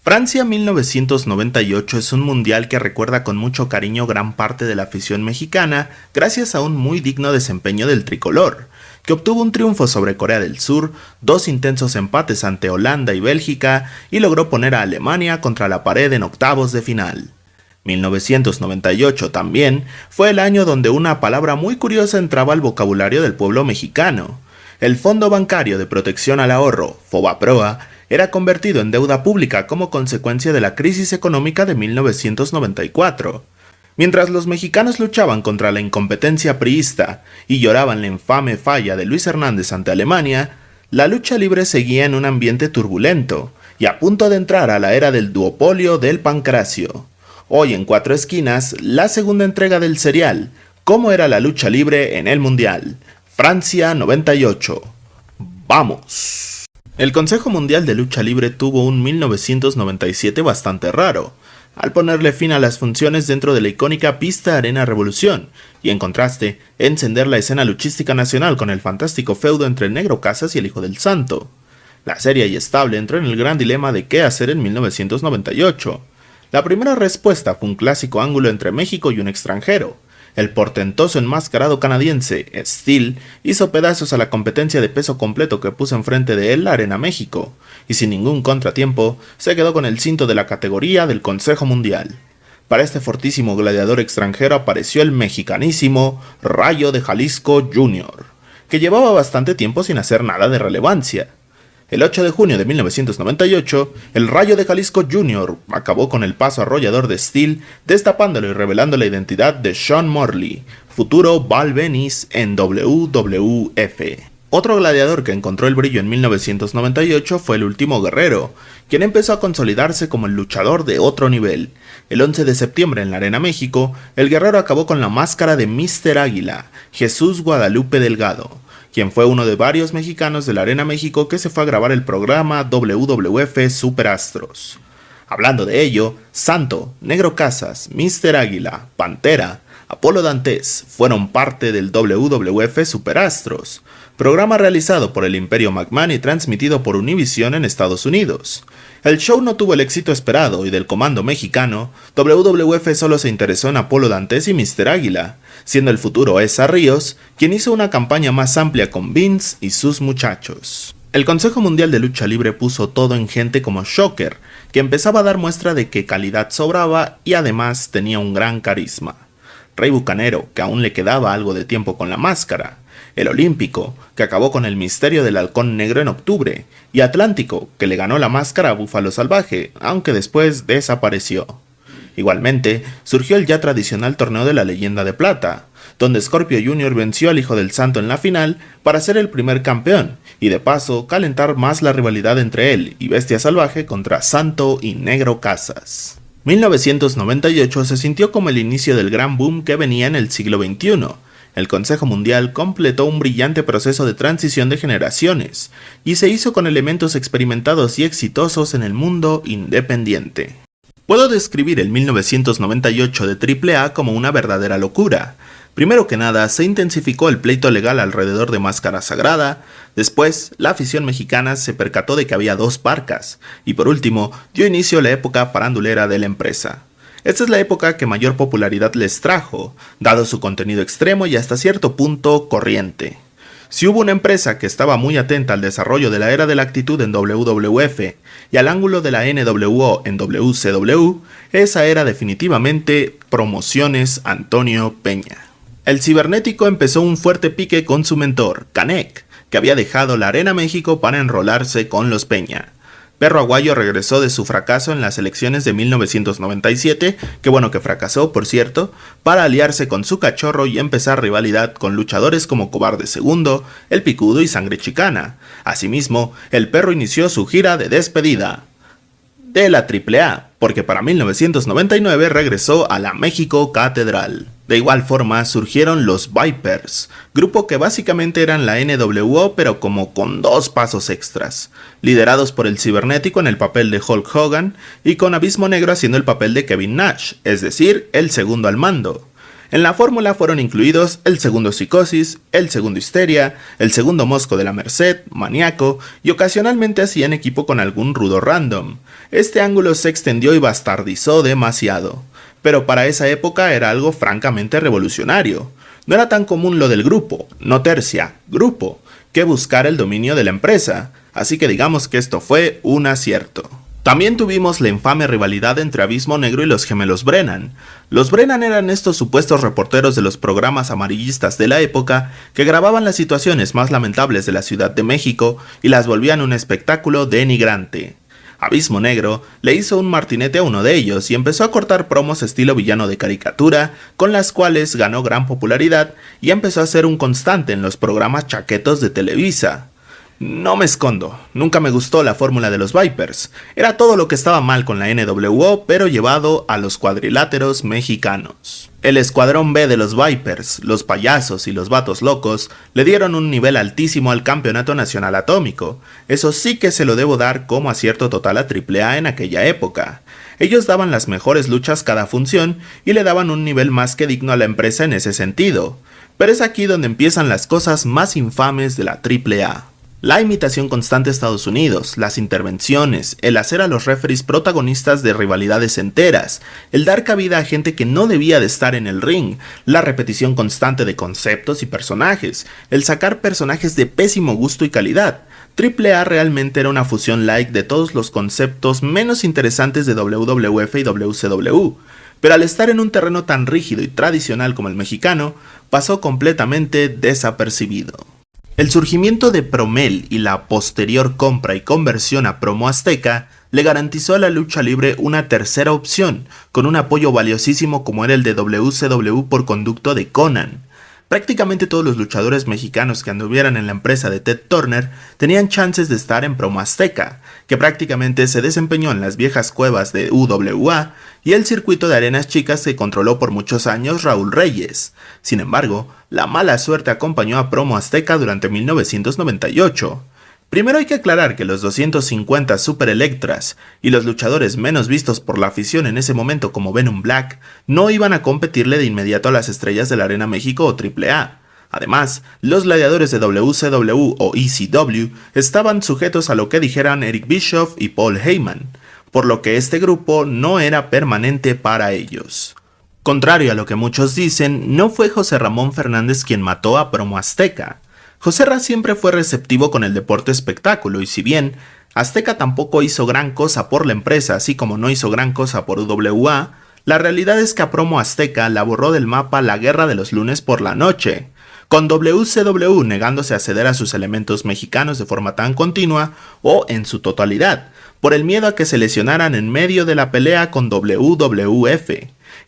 Francia 1998 es un mundial que recuerda con mucho cariño gran parte de la afición mexicana gracias a un muy digno desempeño del tricolor, que obtuvo un triunfo sobre Corea del Sur, dos intensos empates ante Holanda y Bélgica y logró poner a Alemania contra la pared en octavos de final. 1998 también fue el año donde una palabra muy curiosa entraba al vocabulario del pueblo mexicano. El Fondo Bancario de Protección al Ahorro, FOBAPROA, era convertido en deuda pública como consecuencia de la crisis económica de 1994. Mientras los mexicanos luchaban contra la incompetencia priista y lloraban la infame falla de Luis Hernández ante Alemania, la lucha libre seguía en un ambiente turbulento y a punto de entrar a la era del duopolio del pancracio. Hoy en Cuatro Esquinas, la segunda entrega del serial, ¿Cómo era la lucha libre en el Mundial? Francia 98. ¡Vamos! El Consejo Mundial de Lucha Libre tuvo un 1997 bastante raro, al ponerle fin a las funciones dentro de la icónica pista Arena Revolución, y en contraste, encender la escena luchística nacional con el fantástico feudo entre el Negro Casas y el Hijo del Santo. La seria y estable entró en el gran dilema de qué hacer en 1998. La primera respuesta fue un clásico ángulo entre México y un extranjero. El portentoso enmascarado canadiense, Steel, hizo pedazos a la competencia de peso completo que puso enfrente de él la Arena México, y sin ningún contratiempo, se quedó con el cinto de la categoría del Consejo Mundial. Para este fortísimo gladiador extranjero apareció el mexicanísimo Rayo de Jalisco Jr., que llevaba bastante tiempo sin hacer nada de relevancia. El 8 de junio de 1998, el Rayo de Jalisco Jr. acabó con el paso arrollador de Steel, destapándolo y revelando la identidad de Sean Morley, futuro Val Venis en WWF. Otro gladiador que encontró el brillo en 1998 fue el Último Guerrero, quien empezó a consolidarse como el luchador de otro nivel. El 11 de septiembre en la Arena México, el guerrero acabó con la máscara de Mr. Águila, Jesús Guadalupe Delgado, quien fue uno de varios mexicanos de la Arena México que se fue a grabar el programa WWF Superastros. Hablando de ello, Santo, Negro Casas, Mr. Águila, Pantera, Apolo Dantes fueron parte del WWF Superastros, programa realizado por el Imperio McMahon y transmitido por Univision en Estados Unidos. El show no tuvo el éxito esperado y del comando mexicano, WWF solo se interesó en Apolo Dantes y Mr. Águila, siendo el futuro Esa Ríos quien hizo una campaña más amplia con Vince y sus muchachos. El Consejo Mundial de Lucha Libre puso todo en gente como Shocker, que empezaba a dar muestra de que calidad sobraba y además tenía un gran carisma. Rey Bucanero, que aún le quedaba algo de tiempo con la máscara, el Olímpico, que acabó con el misterio del Halcón Negro en octubre, y Atlántico, que le ganó la máscara a Búfalo Salvaje, aunque después desapareció. Igualmente, surgió el ya tradicional torneo de la Leyenda de Plata, donde Scorpio Jr. venció al Hijo del Santo en la final para ser el primer campeón, y de paso calentar más la rivalidad entre él y Bestia Salvaje contra Santo y Negro Casas. 1998 se sintió como el inicio del gran boom que venía en el siglo XXI. El Consejo Mundial completó un brillante proceso de transición de generaciones, y se hizo con elementos experimentados y exitosos en el mundo independiente. Puedo describir el 1998 de AAA como una verdadera locura. Primero que nada, se intensificó el pleito legal alrededor de Máscara Sagrada, después, la afición mexicana se percató de que había dos parcas, y por último, dio inicio a la época farandulera de la empresa. Esta es la época que mayor popularidad les trajo, dado su contenido extremo y hasta cierto punto corriente. Si hubo una empresa que estaba muy atenta al desarrollo de la era de la actitud en WWF y al ángulo de la NWO en WCW, esa era definitivamente Promociones Antonio Peña. El cibernético empezó un fuerte pique con su mentor, Canek, que había dejado la Arena México para enrolarse con los Peña. Perro Aguayo regresó de su fracaso en las elecciones de 1997, que bueno que fracasó, por cierto, para aliarse con su cachorro y empezar rivalidad con luchadores como Cobarde II, El Picudo y Sangre Chicana. Asimismo, el Perro inició su gira de despedida de la AAA, porque para 1999 regresó a la México Catedral. De igual forma surgieron los Vipers, grupo que básicamente eran la NWO pero como con dos pasos extras, liderados por el cibernético en el papel de Hulk Hogan y con Abismo Negro haciendo el papel de Kevin Nash, es decir, el segundo al mando. En la fórmula fueron incluidos el segundo Psicosis, el segundo Histeria, el segundo Mosco de la Merced, Maníaco, y ocasionalmente hacían equipo con algún rudo random. Este ángulo se extendió y bastardizó demasiado, pero para esa época era algo francamente revolucionario. No era tan común lo del grupo, no tercia, grupo, que buscar el dominio de la empresa, así que digamos que esto fue un acierto. También tuvimos la infame rivalidad entre Abismo Negro y los gemelos Brennan. Los Brennan eran estos supuestos reporteros de los programas amarillistas de la época que grababan las situaciones más lamentables de la Ciudad de México y las volvían un espectáculo denigrante. Abismo Negro le hizo un martinete a uno de ellos y empezó a cortar promos estilo villano de caricatura, con las cuales ganó gran popularidad y empezó a ser un constante en los programas chaquetos de Televisa. No me escondo, nunca me gustó la fórmula de los Vipers, era todo lo que estaba mal con la NWO pero llevado a los cuadriláteros mexicanos. El escuadrón B de los Vipers, los payasos y los vatos locos le dieron un nivel altísimo al campeonato nacional atómico, eso sí que se lo debo dar como acierto total a AAA en aquella época. Ellos daban las mejores luchas cada función y le daban un nivel más que digno a la empresa en ese sentido, pero es aquí donde empiezan las cosas más infames de la AAA. La imitación constante de Estados Unidos, las intervenciones, el hacer a los referees protagonistas de rivalidades enteras, el dar cabida a gente que no debía de estar en el ring, la repetición constante de conceptos y personajes, el sacar personajes de pésimo gusto y calidad. AAA realmente era una fusión light de todos los conceptos menos interesantes de WWF y WCW, pero al estar en un terreno tan rígido y tradicional como el mexicano, pasó completamente desapercibido. El surgimiento de Promel y la posterior compra y conversión a Promo Azteca le garantizó a la lucha libre una tercera opción, con un apoyo valiosísimo como era el de WCW por conducto de Conan. Prácticamente todos los luchadores mexicanos que anduvieran en la empresa de Ted Turner tenían chances de estar en Promo Azteca, que prácticamente se desempeñó en las viejas cuevas de UWA y el circuito de arenas chicas que controló por muchos años Raúl Reyes. Sin embargo, la mala suerte acompañó a Promo Azteca durante 1998. Primero hay que aclarar que los 250 Super Electras y los luchadores menos vistos por la afición en ese momento como Venom Black no iban a competirle de inmediato a las estrellas de la Arena México o AAA. Además, los gladiadores de WCW o ECW estaban sujetos a lo que dijeran Eric Bischoff y Paul Heyman, por lo que este grupo no era permanente para ellos. Contrario a lo que muchos dicen, no fue José Ramón Fernández quien mató a Promo Azteca. José Ra siempre fue receptivo con el deporte espectáculo y si bien Azteca tampoco hizo gran cosa por la empresa así como no hizo gran cosa por UWA, la realidad es que a Promo Azteca la borró del mapa la guerra de los lunes por la noche, con WCW negándose a ceder a sus elementos mexicanos de forma tan continua o en su totalidad, por el miedo a que se lesionaran en medio de la pelea con WWF,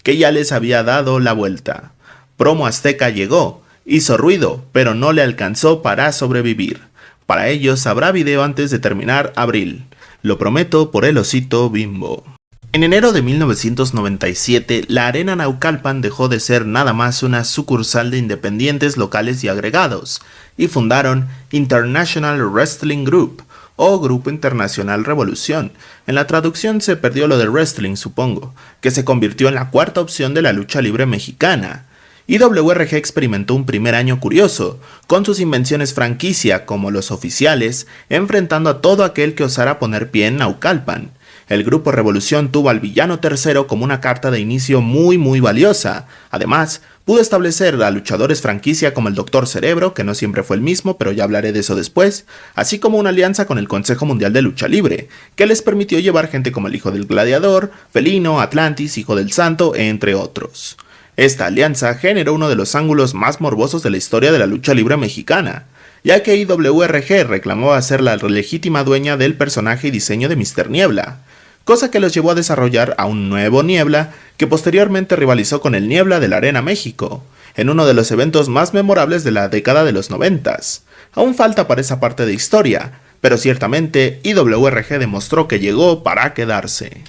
que ya les había dado la vuelta. Promo Azteca llegó, hizo ruido, pero no le alcanzó para sobrevivir. Para ellos habrá video antes de terminar abril. Lo prometo por el osito Bimbo. En enero de 1997, la Arena Naucalpan dejó de ser nada más una sucursal de independientes locales y agregados, y fundaron International Wrestling Group, o Grupo Internacional Revolución. En la traducción se perdió lo de wrestling, supongo, que se convirtió en la cuarta opción de la lucha libre mexicana. IWRG experimentó un primer año curioso, con sus invenciones franquicia como los oficiales, enfrentando a todo aquel que osara poner pie en Naucalpan. El Grupo Revolución tuvo al Villano Tercero como una carta de inicio muy valiosa. Además, pudo establecer a luchadores franquicia como el Dr. Cerebro, que no siempre fue el mismo, pero ya hablaré de eso después, así como una alianza con el Consejo Mundial de Lucha Libre, que les permitió llevar gente como el Hijo del Gladiador, Felino, Atlantis, Hijo del Santo, entre otros. Esta alianza generó uno de los ángulos más morbosos de la historia de la lucha libre mexicana, ya que IWRG reclamaba ser la legítima dueña del personaje y diseño de Mr. Niebla, cosa que los llevó a desarrollar a un nuevo Niebla que posteriormente rivalizó con el Niebla de la Arena México, en uno de los eventos más memorables de la década de los 90s. Aún falta para esa parte de historia, pero ciertamente IWRG demostró que llegó para quedarse.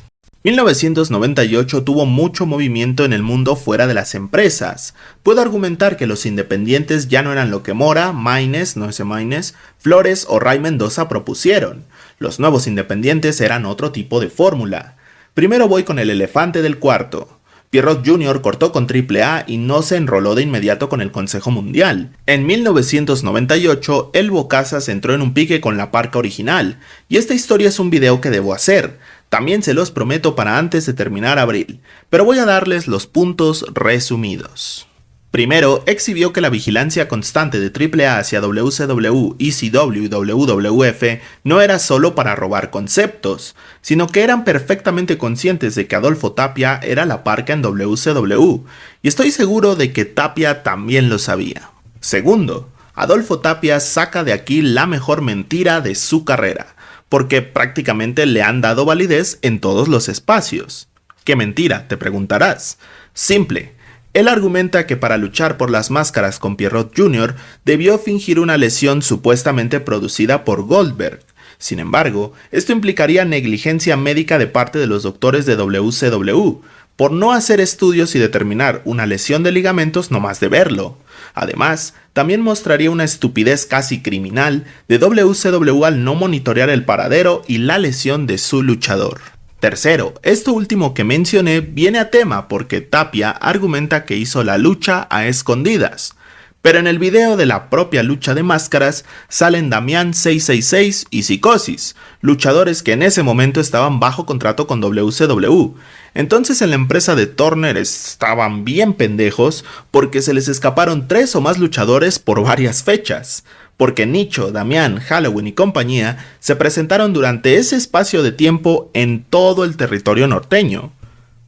1998 tuvo mucho movimiento en el mundo fuera de las empresas. Puedo argumentar que los independientes ya no eran lo que Mora, Maines, no ese Maines, Flores o Ray Mendoza propusieron. Los nuevos independientes eran otro tipo de fórmula. Primero voy con el elefante del cuarto. Pierrot Jr. cortó con AAA y no se enroló de inmediato con el Consejo Mundial. En 1998, el Bocazas entró en un pique con la parca original, y esta historia es un video que debo hacer. También se los prometo para antes de terminar abril, pero voy a darles los puntos resumidos. Primero, exhibió que la vigilancia constante de AAA hacia WCW, ECW y WWF no era solo para robar conceptos, sino que eran perfectamente conscientes de que Adolfo Tapia era la parca en WCW, y estoy seguro de que Tapia también lo sabía. Segundo, Adolfo Tapia saca de aquí la mejor mentira de su carrera, porque prácticamente le han dado validez en todos los espacios. ¿Qué mentira?, te preguntarás. Simple. Él argumenta que para luchar por las máscaras con Pierrot Jr. debió fingir una lesión supuestamente producida por Goldberg. Sin embargo, esto implicaría negligencia médica de parte de los doctores de WCW, por no hacer estudios y determinar una lesión de ligamentos nomás de verlo. Además, también mostraría una estupidez casi criminal de WCW al no monitorear el paradero y la lesión de su luchador. Tercero, esto último que mencioné viene a tema porque Tapia argumenta que hizo la lucha a escondidas, pero en el video de la propia lucha de máscaras salen Damián 666 y Psicosis, luchadores que en ese momento estaban bajo contrato con WCW. Entonces en la empresa de Turner estaban bien pendejos porque se les escaparon 3 o más luchadores por varias fechas, porque Nicho, Damián, Halloween y compañía se presentaron durante ese espacio de tiempo en todo el territorio norteño.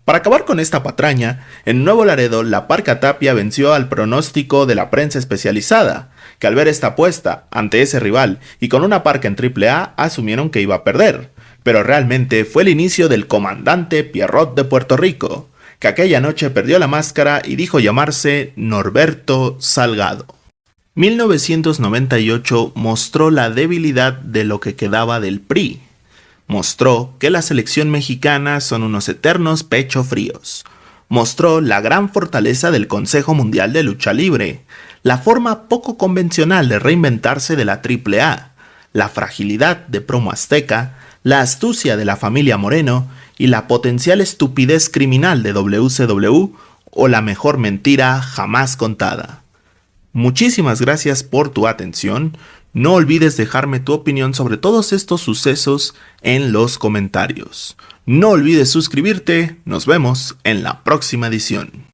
Para acabar con esta patraña, en Nuevo Laredo la parca Tapia venció al pronóstico de la prensa especializada, que al ver esta apuesta ante ese rival y con una parca en AAA asumieron que iba a perder, pero realmente fue el inicio del comandante Pierrot de Puerto Rico, que aquella noche perdió la máscara y dijo llamarse Norberto Salgado. 1998 mostró la debilidad de lo que quedaba del PRI. Mostró que la selección mexicana son unos eternos pecho fríos. Mostró la gran fortaleza del Consejo Mundial de Lucha Libre, la forma poco convencional de reinventarse de la AAA, la fragilidad de Promo Azteca, la astucia de la familia Moreno y la potencial estupidez criminal de WCW o la mejor mentira jamás contada. Muchísimas gracias por tu atención. No olvides dejarme tu opinión sobre todos estos sucesos en los comentarios. No olvides suscribirte. Nos vemos en la próxima edición.